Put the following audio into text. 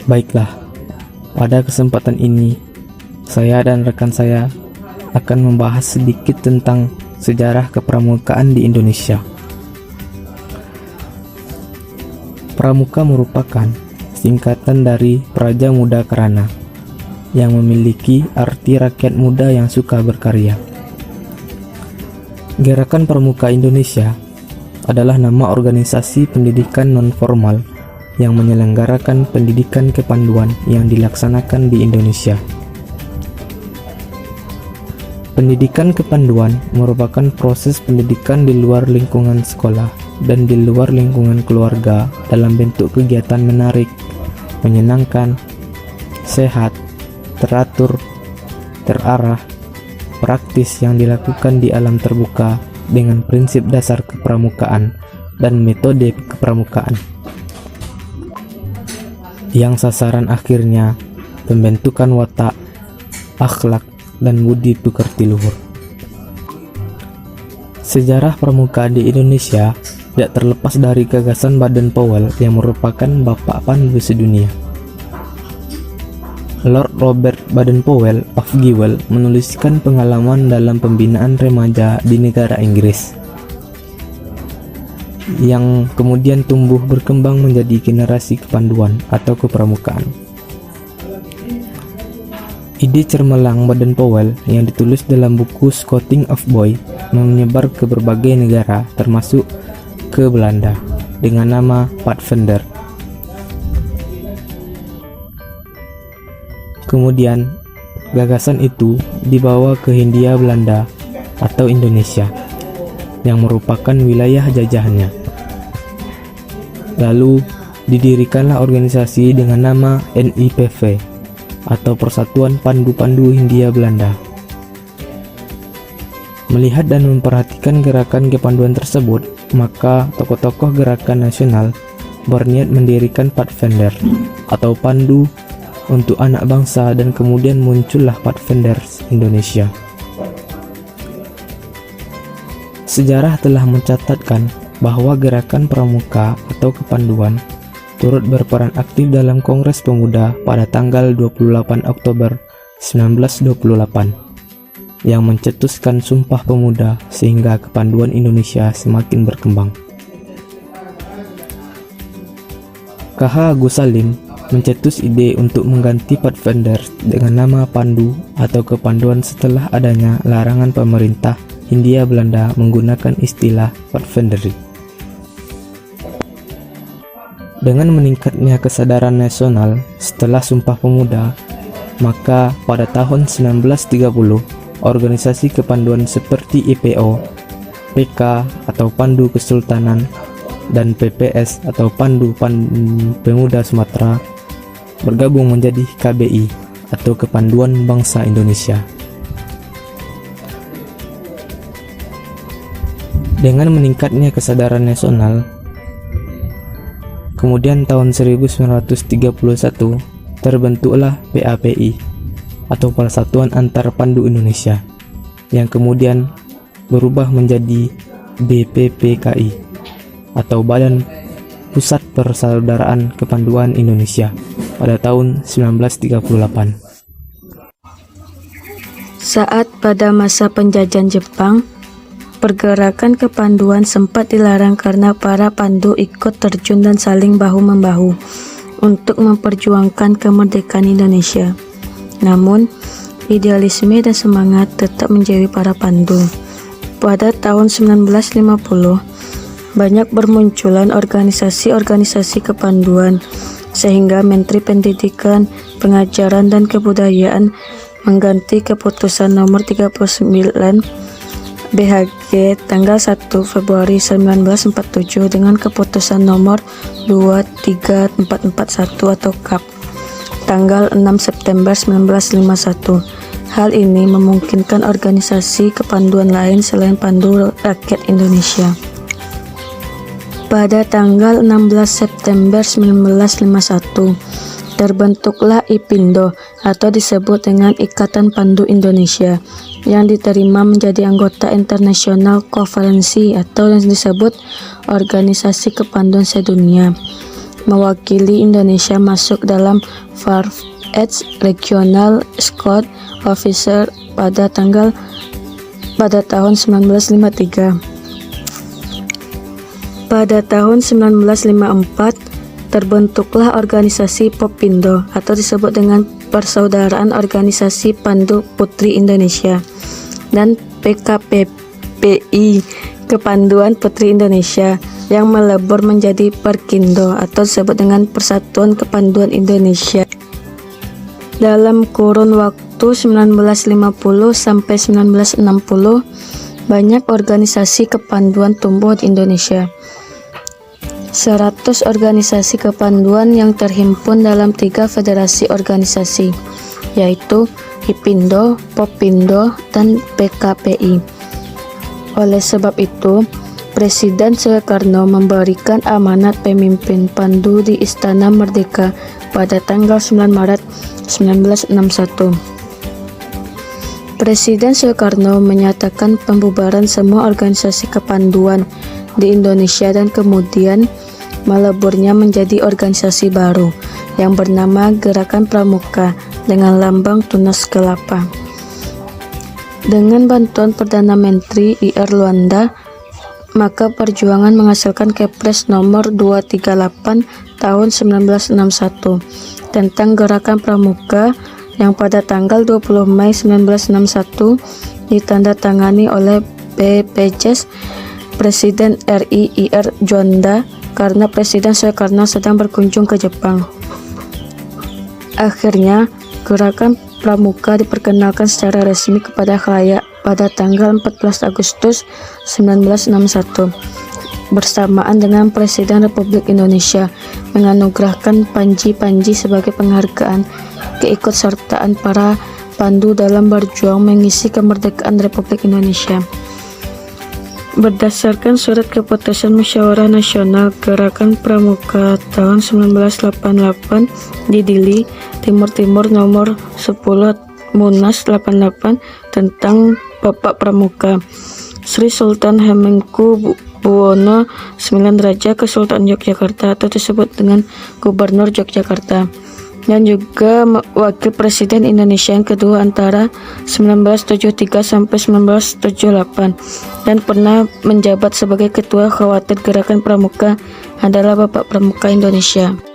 Baiklah, pada kesempatan ini, saya dan rekan saya akan membahas sedikit tentang sejarah kepramukaan di Indonesia. Pramuka merupakan singkatan dari Praja Muda Karana, yang memiliki arti rakyat muda yang suka berkarya. Gerakan Pramuka Indonesia adalah nama organisasi pendidikan non-formal yang menyelenggarakan pendidikan kepanduan yang dilaksanakan di Indonesia. Pendidikan kepanduan merupakan proses pendidikan di luar lingkungan sekolah dan di luar lingkungan keluarga dalam bentuk kegiatan menarik, menyenangkan, sehat, teratur, terarah, praktis yang dilakukan di alam terbuka dengan prinsip dasar kepramukaan dan metode kepramukaan, yang sasaran akhirnya pembentukan watak, akhlak, dan budi pekerti luhur. Sejarah pramuka di Indonesia tidak terlepas dari gagasan Baden-Powell yang merupakan bapak pandu sedunia. Lord Robert Baden-Powell of Gewel menuliskan pengalaman dalam pembinaan remaja di negara Inggris, yang kemudian tumbuh berkembang menjadi generasi kepanduan atau kepramukaan. Ide cermelang Baden-Powell yang ditulis dalam buku Scouting of Boy menyebar ke berbagai negara termasuk ke Belanda dengan nama Pathfinder. Kemudian gagasan itu dibawa ke Hindia Belanda atau Indonesia yang merupakan wilayah jajahannya. Lalu didirikanlah organisasi dengan nama NIPV atau Persatuan Pandu-Pandu Hindia Belanda. Melihat dan memperhatikan gerakan kepanduan tersebut, maka tokoh-tokoh gerakan nasional berniat mendirikan Pathfinder atau pandu untuk anak bangsa, dan kemudian muncullah Pathfinder Indonesia. Sejarah telah mencatatkan bahwa gerakan pramuka atau kepanduan turut berperan aktif dalam Kongres Pemuda pada tanggal 28 Oktober 1928 yang mencetuskan Sumpah Pemuda sehingga kepanduan Indonesia semakin berkembang. K.H. Agus Salim mencetus ide untuk mengganti Pathfinder dengan nama Pandu atau kepanduan setelah adanya larangan pemerintah Hindia Belanda menggunakan istilah Pathfindery. Dengan meningkatnya kesadaran nasional setelah Sumpah Pemuda, maka pada tahun 1930 organisasi kepanduan seperti IPO, PK atau Pandu Kesultanan, dan PPS atau Pandu Pemuda Sumatera bergabung menjadi KBI atau Kepanduan Bangsa Indonesia. Dengan meningkatnya kesadaran nasional, kemudian tahun 1931 terbentuklah PAPI atau Persatuan Antar Pandu Indonesia yang kemudian berubah menjadi BPPKI atau Badan Pusat Persaudaraan Kepanduan Indonesia pada tahun 1938. Saat pada masa penjajahan Jepang, pergerakan kepanduan sempat dilarang karena para pandu ikut terjun dan saling bahu-membahu untuk memperjuangkan kemerdekaan Indonesia. Namun, idealisme dan semangat tetap menjadi para pandu. Pada tahun 1950, banyak bermunculan organisasi-organisasi kepanduan, sehingga Menteri Pendidikan, Pengajaran, dan Kebudayaan mengganti keputusan nomor 39 BHG tanggal 1 Februari 1947 dengan keputusan nomor 23441 atau KAP tanggal 6 September 1951. Hal ini memungkinkan organisasi kepanduan lain selain Pandu Rakyat Indonesia. Pada tanggal 16 September 1951, terbentuklah IPINDO atau disebut dengan Ikatan Pandu Indonesia yang diterima menjadi anggota International Conference atau yang disebut Organisasi Kepanduan Sedunia. mewakili Indonesia masuk dalam Far-East Regional Scout Officer pada tahun 1953. Pada tahun 1954 terbentuklah organisasi Popindo atau disebut dengan Persaudaraan Organisasi Pandu Putri Indonesia, dan PKPPI, Kepanduan Putri Indonesia, yang melebur menjadi Perkindo atau disebut dengan Persatuan Kepanduan Indonesia. Dalam kurun waktu 1950 sampai 1960, banyak organisasi kepanduan tumbuh di Indonesia. 100 organisasi kepanduan yang terhimpun dalam 3 federasi organisasi, yaitu Hipindo, Popindo, dan PKPI. Oleh sebab itu, Presiden Soekarno memberikan amanat pemimpin pandu di Istana Merdeka pada tanggal 9 Maret 1961. Presiden Soekarno menyatakan pembubaran semua organisasi kepanduan di Indonesia dan kemudian meleburnya menjadi organisasi baru yang bernama Gerakan Pramuka dengan lambang tunas kelapa. Dengan bantuan Perdana Menteri I.R. Luanda, maka perjuangan menghasilkan Kepres nomor 238 tahun 1961 tentang Gerakan Pramuka yang pada tanggal 20 Mei 1961 ditandatangani oleh BPJS Presiden RI I.R. Juanda karena Presiden Soekarno sedang berkunjung ke Jepang. Akhirnya, Gerakan Pramuka diperkenalkan secara resmi kepada khalayak pada tanggal 14 Agustus 1961 bersamaan dengan Presiden Republik Indonesia menganugerahkan Panji sebagai penghargaan keikutsertaan para pandu dalam berjuang mengisi kemerdekaan Republik Indonesia. Berdasarkan surat keputusan Musyawarah Nasional Gerakan Pramuka tahun 1988 di Dili, Timur Timur nomor 10 Munas 88 tentang Bapak Pramuka, Sri Sultan Hamengkubuwono IX Raja Kesultanan Yogyakarta atau disebut dengan Gubernur Yogyakarta, dan juga Wakil Presiden Indonesia yang kedua antara 1973 sampai 1978 dan pernah menjabat sebagai Ketua Khawatir Gerakan Pramuka adalah Bapak Pramuka Indonesia.